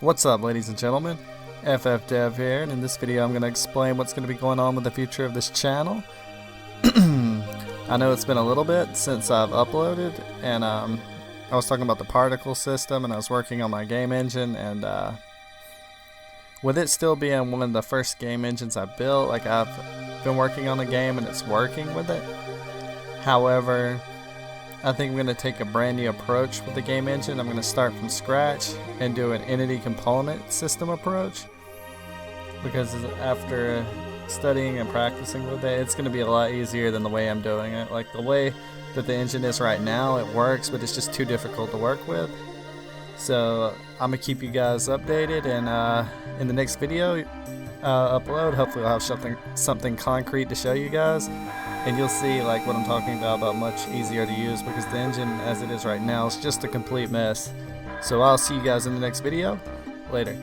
What's up, ladies and gentlemen? FFDev here, and in this video I'm going to explain what's going to be going on with the future of this channel. I know it's been a little bit since I've uploaded, and I was talking about the particle system, and I was working on my game engine, and with it still being one of the first game engines I built, like I've been working on the game and it's working with it. However, I think I'm going to take a brand new approach with the game engine. I'm going to start from scratch and do an entity component system approach, because after studying and practicing with it, it's going to be a lot easier than the way I'm doing it. Like the way that the engine is right now, it works, but it's just too difficult to work with. So I'm going to keep you guys updated, and in the next video upload, hopefully I'll have something concrete to show you guys. And you'll see like what I'm talking about much easier to use, because the engine as it is right now is just a complete mess. So I'll see you guys in the next video. Later.